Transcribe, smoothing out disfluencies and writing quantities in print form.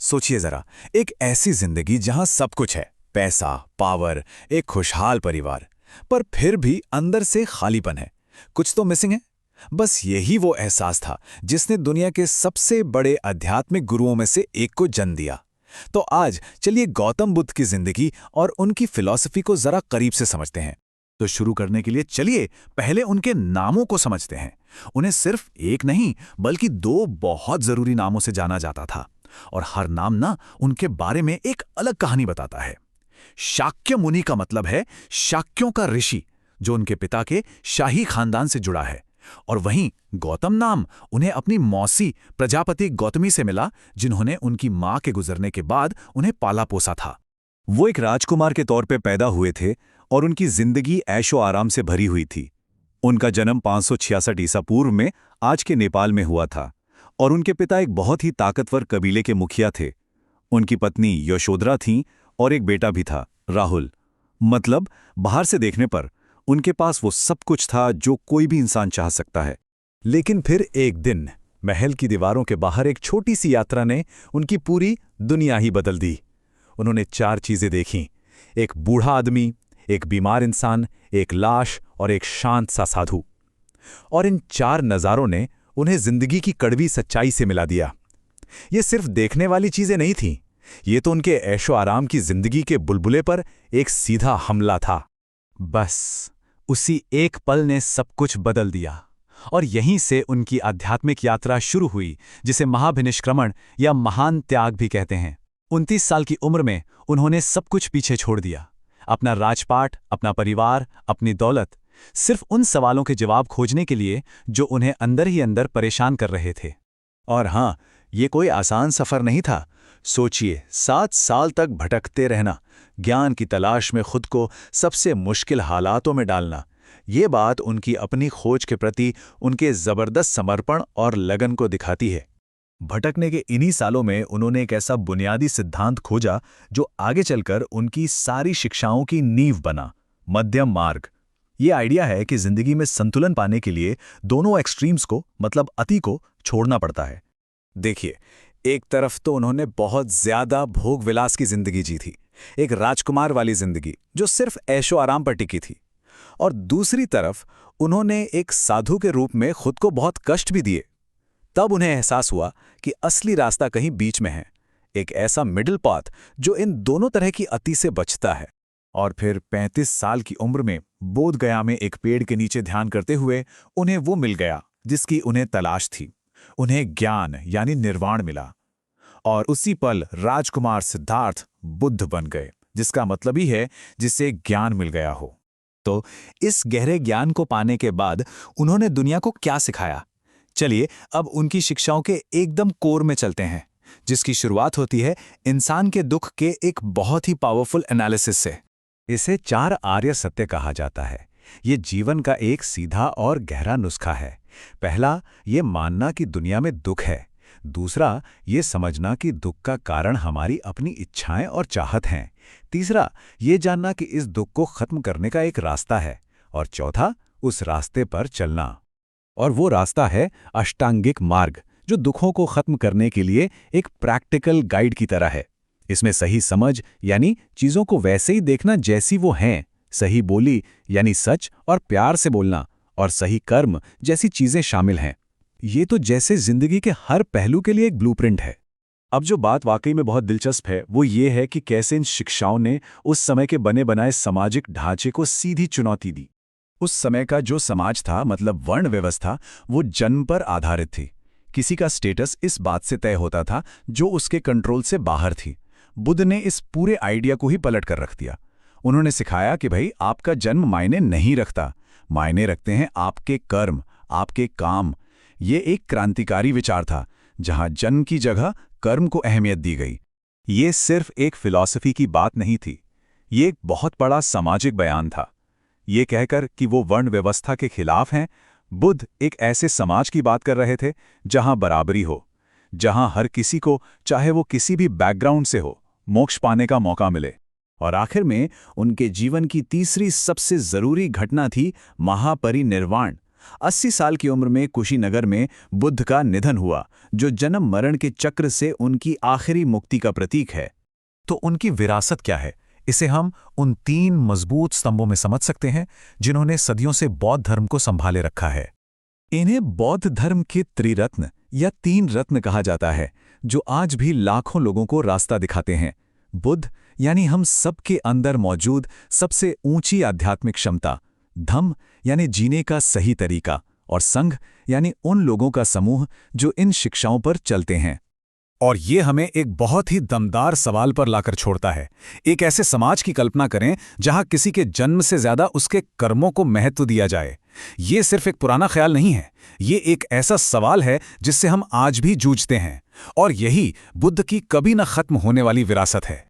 सोचिए जरा, एक ऐसी जिंदगी जहां सब कुछ है, पैसा, पावर, एक खुशहाल परिवार, पर फिर भी अंदर से खालीपन है। कुछ तो मिसिंग है। बस यही वो एहसास था जिसने दुनिया के सबसे बड़े आध्यात्मिक गुरुओं में से एक को जन्म दिया। तो आज चलिए गौतम बुद्ध की जिंदगी और उनकी फिलॉसफी को जरा करीब से समझते हैं। तो शुरू करने के लिए चलिए पहले उनके नामों को समझते हैं। उन्हें सिर्फ एक नहीं बल्कि दो बहुत जरूरी नामों से जाना जाता था, और हर नाम ना उनके बारे में एक अलग कहानी बताता है। शाक्य मुनि का मतलब है शाक्यों का ऋषि, जो उनके पिता के शाही खानदान से जुड़ा है। और वहीं गौतम नाम उन्हें अपनी मौसी प्रजापति गौतमी से मिला, जिन्होंने उनकी मां के गुजरने के बाद उन्हें पाला पोसा था। वो एक राजकुमार के तौर पे पैदा हुए थे और उनकी जिंदगी ऐशो आराम से भरी हुई थी। उनका जन्म 566 ईसा पूर्व में आज के नेपाल में हुआ था, और उनके पिता एक बहुत ही ताकतवर कबीले के मुखिया थे। उनकी पत्नी यशोधरा थीं और एक बेटा भी था, राहुल। मतलब बाहर से देखने पर उनके पास वो सब कुछ था जो कोई भी इंसान चाह सकता है। लेकिन फिर एक दिन महल की दीवारों के बाहर एक छोटी सी यात्रा ने उनकी पूरी दुनिया ही बदल दी। उन्होंने 4 चीजें देखीं: एक बूढ़ा आदमी, एक बीमार इंसान, एक लाश और एक शांत सा साधु। और इन 4 नज़ारों ने उन्हें जिंदगी की कड़वी सच्चाई से मिला दिया। ये सिर्फ देखने वाली चीजें नहीं थीं, ये तो उनके ऐशो आराम की जिंदगी के बुलबुले पर एक सीधा हमला था। बस उसी एक पल ने सब कुछ बदल दिया, और यहीं से उनकी आध्यात्मिक यात्रा शुरू हुई, जिसे महाभिनिष्क्रमण या महान त्याग भी कहते हैं। 29 साल की उम्र में उन्होंने सब कुछ पीछे छोड़ दिया, अपना राजपाट, अपना परिवार, अपनी दौलत, सिर्फ उन सवालों के जवाब खोजने के लिए जो उन्हें अंदर ही अंदर परेशान कर रहे थे। और हाँ, ये कोई आसान सफर नहीं था। सोचिए, 7 साल तक भटकते रहना, ज्ञान की तलाश में खुद को सबसे मुश्किल हालातों में डालना। ये बात उनकी अपनी खोज के प्रति उनके जबरदस्त समर्पण और लगन को दिखाती है। भटकने के इन्हीं सालों में उन्होंने एक ऐसा बुनियादी सिद्धांत खोजा जो आगे चलकर उनकी सारी शिक्षाओं की नींव बना: मध्यम मार्ग। ये आइडिया है कि जिंदगी में संतुलन पाने के लिए दोनों एक्सट्रीम्स को, मतलब अति को, छोड़ना पड़ता है। देखिए, एक तरफ तो उन्होंने बहुत ज्यादा भोग विलास की जिंदगी जी थी, एक राजकुमार वाली जिंदगी जो सिर्फ ऐशो आराम पर टिकी थी, और दूसरी तरफ उन्होंने एक साधु के रूप में खुद को बहुत कष्ट भी दिए। तब उन्हें एहसास हुआ कि असली रास्ता कहीं बीच में है, एक ऐसा मिडिल पाथ जो इन दोनों तरह की अति से बचता है। और फिर 35 साल की उम्र में बोध गया में एक पेड़ के नीचे ध्यान करते हुए उन्हें वो मिल गया जिसकी उन्हें तलाश थी। उन्हें ज्ञान यानी निर्वाण मिला, और उसी पल राजकुमार सिद्धार्थ बुद्ध बन गए, जिसका मतलब ही है जिसे ज्ञान मिल गया हो। तो इस गहरे ज्ञान को पाने के बाद उन्होंने दुनिया को क्या सिखाया? चलिए अब उनकी शिक्षाओं के एकदम कोर में चलते हैं, जिसकी शुरुआत होती है इंसान के दुख के एक बहुत ही पावरफुल एनालिसिस से। इसे 4 आर्य सत्य कहा जाता है। ये जीवन का एक सीधा और गहरा नुस्खा है। पहला, ये मानना कि दुनिया में दुख है। दूसरा, ये समझना कि दुख का कारण हमारी अपनी इच्छाएं और चाहत हैं। तीसरा, ये जानना कि इस दुख को खत्म करने का एक रास्ता है। और चौथा, उस रास्ते पर चलना। और वो रास्ता है अष्टांगिक मार्ग, जो दुखों को खत्म करने के लिए एक प्रैक्टिकल गाइड की तरह है। इसमें सही समझ यानी चीजों को वैसे ही देखना जैसी वो हैं, सही बोली यानी सच और प्यार से बोलना, और सही कर्म जैसी चीजें शामिल हैं। ये तो जैसे जिंदगी के हर पहलू के लिए एक ब्लूप्रिंट है। अब जो बात वाकई में बहुत दिलचस्प है वो ये है कि कैसे इन शिक्षाओं ने उस समय के बने बनाए सामाजिक ढांचे को सीधी चुनौती दी। उस समय का जो समाज था, मतलब वर्ण व्यवस्था, वो जन्म पर आधारित थी। किसी का स्टेटस इस बात से तय होता था जो उसके कंट्रोल से बाहर थी। बुद्ध ने इस पूरे आइडिया को ही पलट कर रख दिया। उन्होंने सिखाया कि भाई, आपका जन्म मायने नहीं रखता, मायने रखते हैं आपके कर्म, आपके काम। ये एक क्रांतिकारी विचार था, जहां जन्म की जगह कर्म को अहमियत दी गई। ये सिर्फ एक फिलॉसफी की बात नहीं थी, ये एक बहुत बड़ा सामाजिक बयान था। ये कहकर कि वो वर्ण व्यवस्था के खिलाफ हैं, बुद्ध एक ऐसे समाज की बात कर रहे थे जहां बराबरी हो, जहां हर किसी को, चाहे वो किसी भी बैकग्राउंड से हो, मोक्ष पाने का मौका मिले। और आखिर में उनके जीवन की तीसरी सबसे जरूरी घटना थी महापरिनिर्वाण, 80 साल की उम्र में कुशीनगर में बुद्ध का निधन हुआ, जो जन्म मरण के चक्र से उनकी आखिरी मुक्ति का प्रतीक है। तो उनकी विरासत क्या है? इसे हम उन 3 मजबूत स्तंभों में समझ सकते हैं जिन्होंने सदियों से बौद्ध धर्म को संभाले रखा है। इन्हें बौद्ध धर्म के त्रिरत्न या 3 रत्न कहा जाता है, जो आज भी लाखों लोगों को रास्ता दिखाते हैं। बुद्ध यानी हम सबके अंदर मौजूद सबसे ऊंची आध्यात्मिक क्षमता, धम्म यानी जीने का सही तरीका, और संघ यानी उन लोगों का समूह जो इन शिक्षाओं पर चलते हैं। और ये हमें एक बहुत ही दमदार सवाल पर लाकर छोड़ता है। एक ऐसे समाज की कल्पना करें जहां किसी के जन्म से ज्यादा उसके कर्मों को महत्व दिया जाए। ये सिर्फ एक पुराना ख्याल नहीं है, ये एक ऐसा सवाल है जिससे हम आज भी जूझते हैं, और यही बुद्ध की कभी न खत्म होने वाली विरासत है।